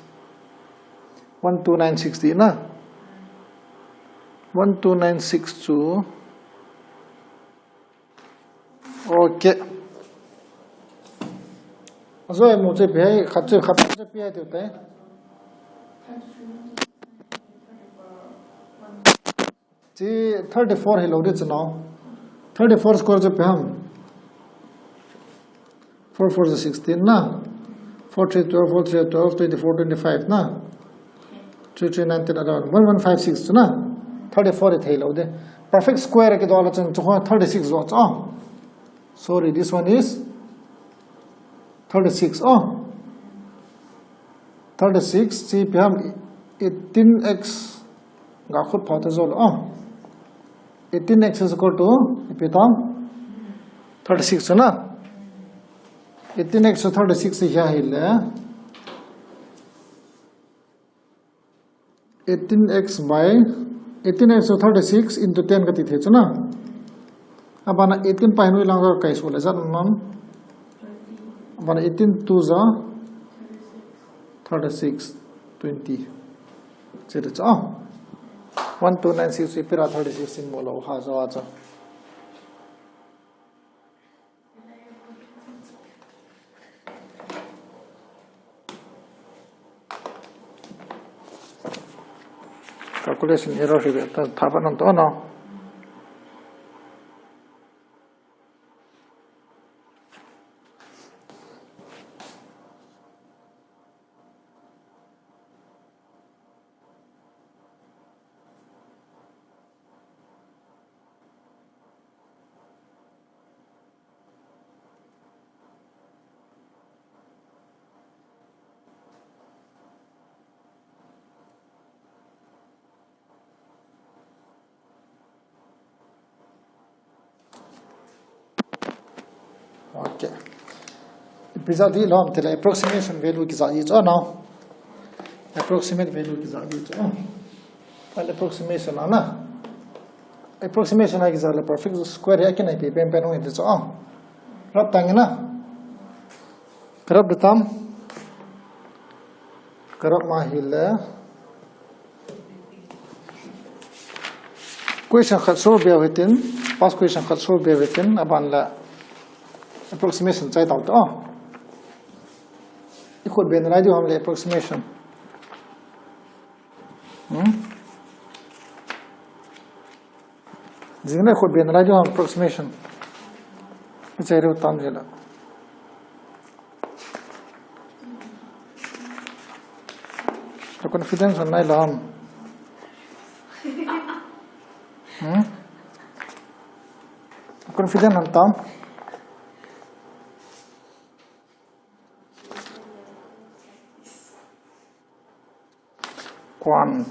1296 di na 1296 to okay so मुझे भी खर्चे खर्चे भी आते होते हैं जी 34 है लोग इतना 34 स्क्वायर जब पे हम 4 4 16 ना 4 3 12 4 3 12 24 25 na 3 3 9 10 around 1156 na 34 thei lo de perfect square ke dwala chan chho 36 zo cha sorry this one is 36 36 chi pm 18x ga khut phata zo lo 18x is equal to ipitam 36 na 18x 36 here hile 18x by 18x 36 into 10 kati the chuna abana 18 pai noi langa kai so le zan nam abana 18 2 za 36 20 chete cha 1296 ipira 36 in bolo ha za cha calculation error hibe ta thaban to no okay pizza di lom tele approximation value ki zaji cha now approximate value ki zaji cha well approximation ana approximation ai ki zala perfect square ya ki nai pe pen pen ho cha rab tang na karab datam karab ma hila question khat so be within past question khat so be within aban la approximation chai tau to ikhut ben rai jo hamle approximation jingna ikhut ben rai jo approximation chai ro tam jela to confidence on nai lam confidence on tam quant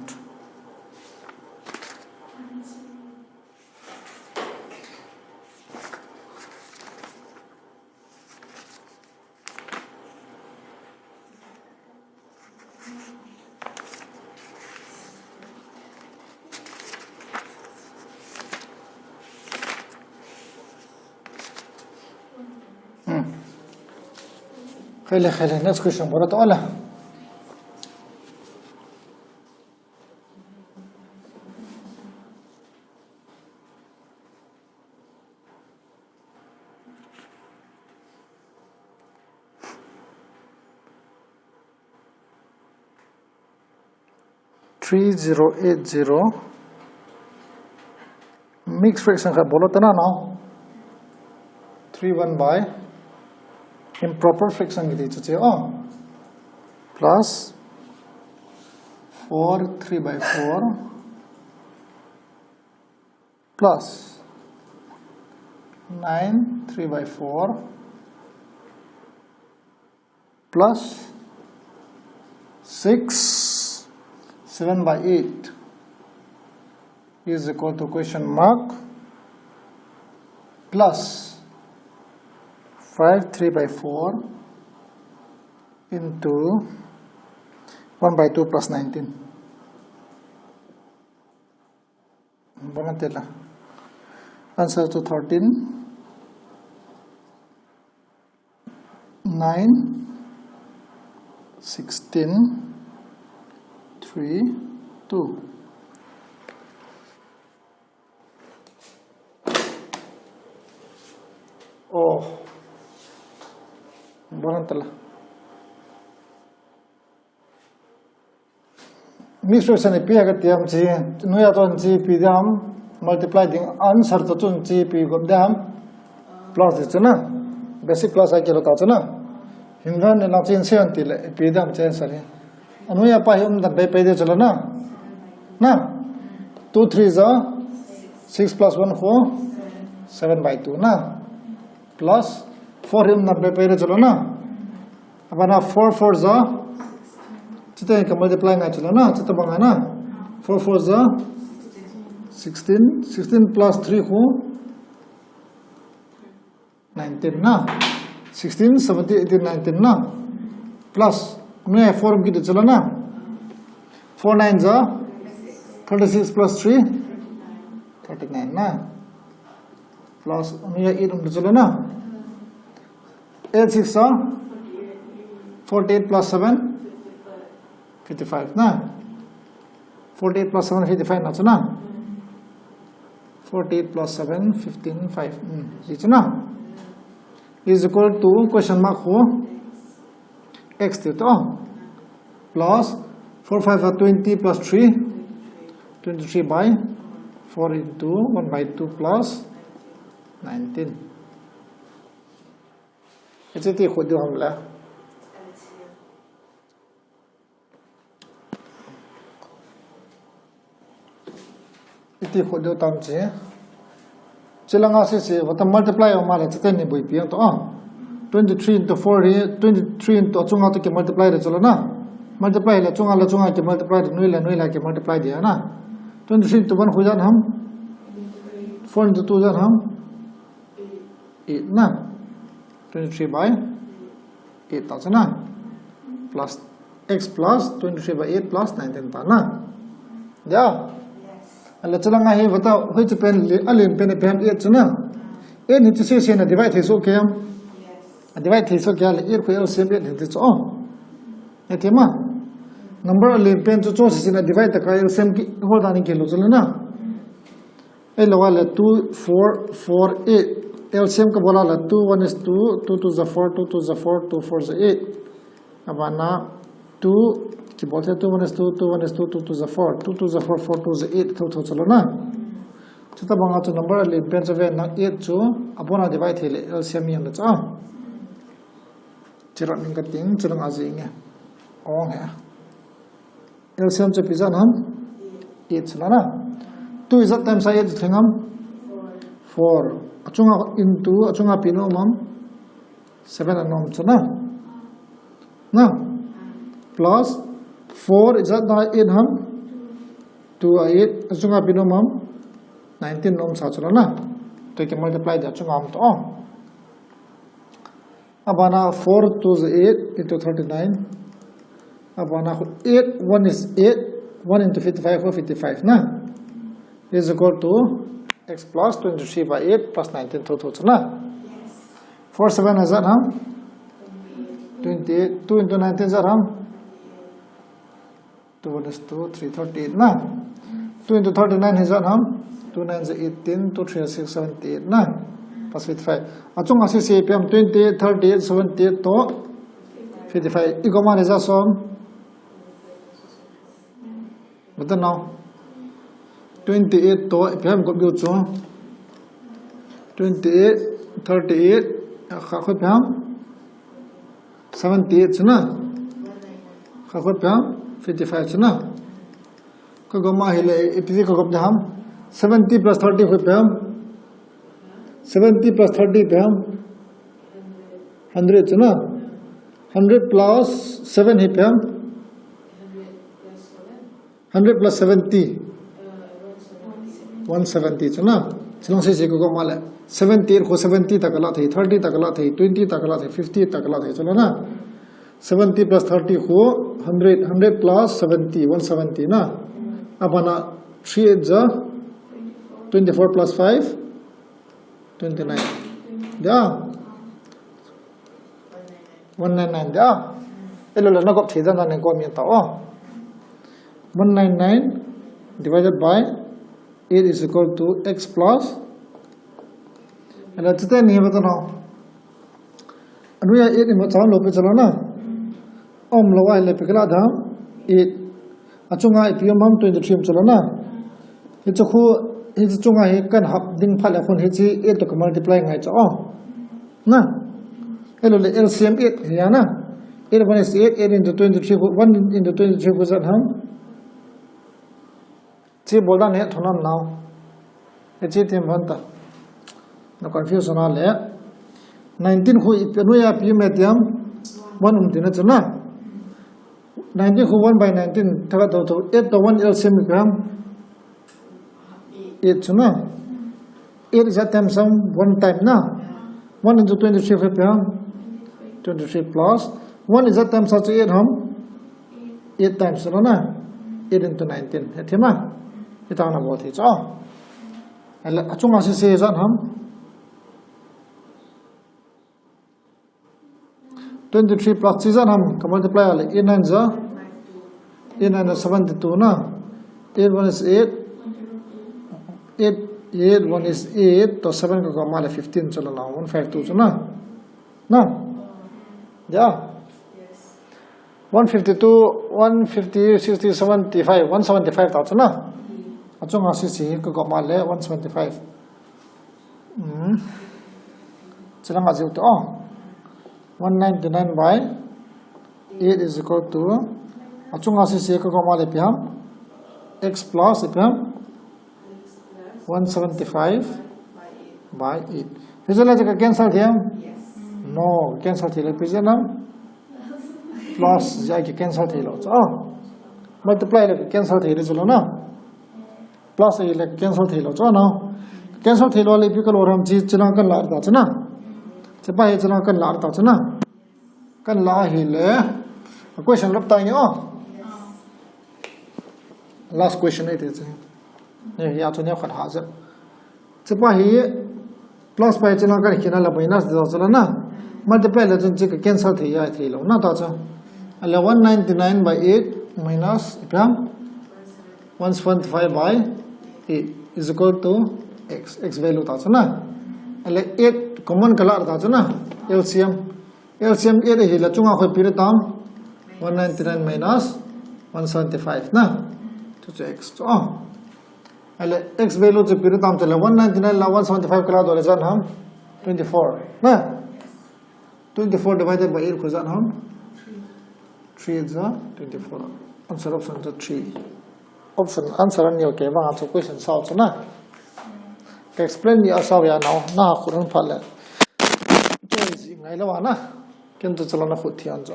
خلي next question بورا تعالى mixed fraction का बोलो तना ना 31 by improper fraction की दीजिए चे plus 4 3/4 plus 9 3/4 plus 6 7/8 is equal to question mark plus 5 3/4 into 1/2 plus 19. Bonatela. Answer to 13 9 16 3 2. Oh, bonatela. Mixed fraction p ka tiam chi nuya ton chi p dam multiply ding answer to chun chi p go dam plus chuna basic class ai kelo ta chuna Hinran ni lang chen seon ti le pidam chen sari. Anu ya pa hum dan pe de chala na. Na. 2 3 za 6 plus 1 4 7/2 na. Plus 4 hum dan pe de chala na. Abana 4 4 za chita ka multiply na chala na chita banga na. 4 4 za 16 plus 3 ho 19 na. 16 17 18 19 na. Plus मैं 4 की चला ना 4 9 जा 36 plus 3 39 ना plus मैं 8 चला ना 8 6 जा 48 plus 7 55 ना 48 plus 7 55 ना चला 48 plus 7 15 5 ये चला is equal to question mark हो x theta plus 4 5 are 20 plus 3 23 by 4 into 1 by 2 plus 19 इसे ती खुद हम ला इतनी खुद तम से चलंगा से वो तो मल्टीप्लाई हमारे चित्र नहीं बोई पिया तो 23 into 4 here 23 into chunga to ke multiply re chalo na multiply la chunga ke multiply nui la ke multiply diya na 23 into 1 ho jan hum 4 into 2 jan hum 8 na 23 by 8 ta na plus x plus 23 by 8 plus 19 ta na ya ala chalanga he bata hoi che pen alin pen pen 8 chuna e ni che se na divide so ke am divide thei so kya le ir khoi LCM le de cho e tema number le pen cho cho si na divide ta ka LCM ki ho da ni ke lo chalo na e lo wala 2 4 4 8 LCM ka bola la 2 1 is 2 2 2 is 4 2 2 is 4 2 4 is 8 abana 2 ki bolte 2 1 is 2 2 1 is 2 2 2 is 4 2 2 is 4 4 2 is 8 tho chalo na chita banga cho number le pen cho ve na 8 cho abona divide thei le LCM yang cha chira ning ka ting chirang aji nge ong he LCM che pizza nam 8 chla na 2 is times 8 thengam 4 achunga into achunga pino mam 7 anom chna na plus 4 is that 8 ham 2 8 achunga pino mam 19 nom sa chla na to ke multiply da achunga am to abana 4 to 8 into 39 abana 8 1 is 8 1 into 55 or 55 na is equal to x plus 23 by 8 plus 19 to na 4 7 is that 28 2 into 19 is that 2 1 is 2 3 38 na 2 into 39 is that 2 9 is 18 2 3 is 6 78 na plus 55 achung asi se pm 20 30 70 to 55 igoma is som betul now 28 to pm ko biu chu 28 38 kha kho pm 78 chuna kha kho pm 55 chuna ko goma hele ipidi ko gop ham 70 plus 30 kho pm 70 plus 30 पे हम 100 है ना 100 plus 7 ही पे हम 100 plus 70 170 है ना चलो से को माले 70 को 70 तक ला थी 30 तक ला थी 20 तक ला थी 50 तक ला थी चलो ना 70 plus 30 को 100 plus 70 170 ना अब ना 3 is 24 plus 5 29 yeah 199 yeah elo la nagop thida na ne ko mi ta 199 divided by 8 is equal to x plus and that's the name of the now anu ya 8 ni ma chaw lo pe chala na om lo wa le pe kala da 8 achunga ipiom ham 23 chala na itu khu itu chunga he kan hap ding phale khon he chi 8 to multiply ngai cha na Hello, LCM 8 here na. 8 1 is 8, 8 into 23, 1 into 23 goes at home. See, Bodan yet to now. It's it in Vanta. No confusion all there. 19 who Penuya Pumetium, 1 dinatuna. 19 who 1 by 19, Tagato, 8 to 1 LCM gram. 8 to now. 8 is at them some 1 time now. 1 into 23 gram. 23 plus 1 is at times also 8 home 8 times so na 8 into 19 hetima ita na bothi cho ala achunga se zan ham 23 plus season ham ka multiply ala 8 9 za 8 9 is 72 na 8 1 is 8 8 1 is 8 to 7 ka mala 15 chalo na 152 so na yeah. Yes. 152, 150, 60, 75, 175 thousand na. Achunga sisi ko male 175. Chilang aziu to 199 by 8 is equal to achunga sisi ko male piam x plus piam 175 by 8. Visualize ka cancel thiam. No, cancel thila pijanam plus ja ki cancel thilo multiply la cancel thila chalo na plus la cancel thilo cho na cancel thilo le pikal oram chi chana kan la ta chana chepa he chana kan la ta chana kan la hi le question lap ta ni last question it is ne ya chone khat ha ja chepa hi plus by chana kan kina la minus da chalo na multiply la chun chik cancel thi ya thi lo na ta cha ala 199 by 8 minus ipam 175 by 8 is equal to x value ta cha na ala 8 common kala ta cha na LCM 8 hi la chunga khoi pir tam 199 minus 175 na to x so ala x value che pir tam chala 199 la 175 kala dole jan ham 24 na 24 divided by 8 kuzan hum 3 is 24 answer option to 3 option answer an yoke ba so question solve na explain ya saw ya now na khurun phale to is ngai lawa na ken to chala na khu thian jo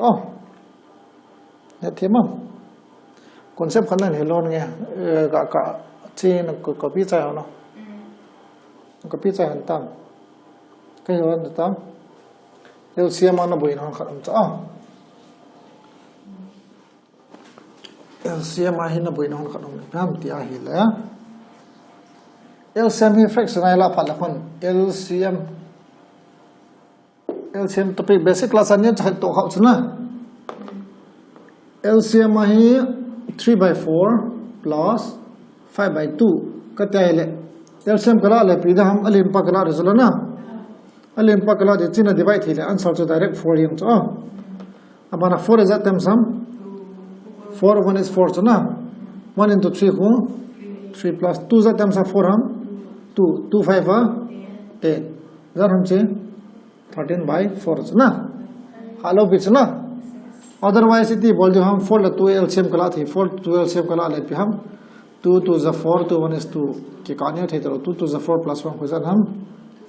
ya thema concept khan na helon nge ka ka chin ko copy cha no copy cha han tam kai ho na tam LCM ana boin han kharam cha LCM a hin na boin han kharam pam ti a hi la LCM hi fraction ai la phala khon LCM topic basic class an cha to khaw chna LCM a hi 3 by 4 plus 5 by 2 ka ta ile LCM kala le pi da ham alim pa kala result na alim pa kala de china divide thile answer to direct 4 yam to amana 4 is at them sum 4 1 is 4 so na 1 into 3 who 3 plus 2 is at them sum 4 ham 2 2 5 10 that ham che 13 by 4 so na hello bit na otherwise it bol jo ham 4 la 2 LCM kala thi 4 2 LCM kala le pi ham 2 2 is 4 2 1 is 2 ke kanya the 2 2 is 4 plus 1 ko jan ham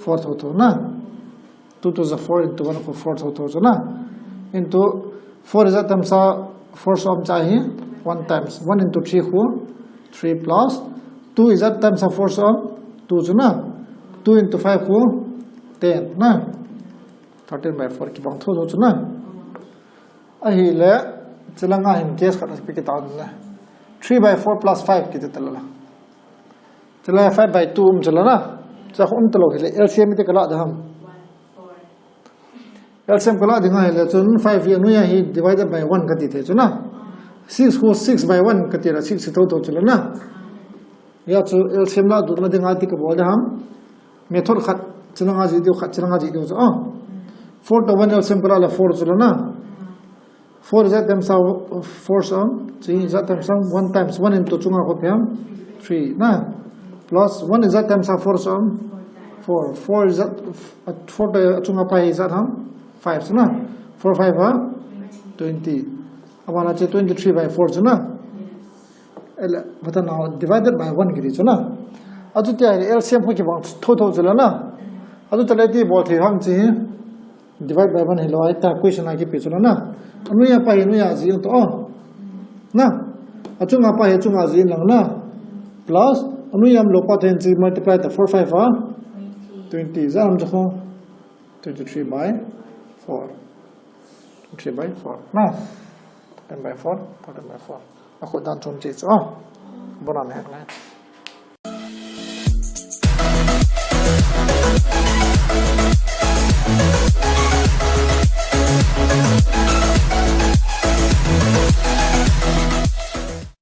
4 tho na 2 to the 4 into 1 for 4 so na into 4 is at them sa 4 so am chahi 1 times 1 into 3 who 3 plus 2 is at them sa 4 so 2 so na 2 into 5 who 10 na 13 by 4 ki bang tho so na a hi le chilanga him case khat speak it out na 3 by 4 plus 5 ki tala chala 5 by 2 chala na cha talo hele LCM te kala da ham LCM kala dinga hele chun 5 ya nu ya hi divided by 1 ka ti the chuna 6 who 6 by 1 ka ti ra 6 to chula na ya chu LCM la du na dinga ti ka bol da ham method khat chunanga ji dio khat chunanga ji dio so 4 to 1 LCM kala la 4 chula na 4 is at them so 4 sum 3 is at them sum 1 times 1 into chunga ko pyam 3 na plus 1 is at them so 4 sum 4 is at 4 to chunga pa is at ham 5 so na 4 5 ha 20 abana che 23 by 4 so na ela bata now divided by 1 giri so na adu te LCM ko ki bang total so la na adu tale ti bo the hang chi divide by 1 hello ai ta question a ki pe so na anu ya pa anu ya zi to na achunga pa he chunga zi lang na plus anu yam lo pa then chi multiply the 4 5 ha 20 is am jo 23 by 4 23 by 4 no 10 by 4 10 by 4 ako dan chon chi so bona ne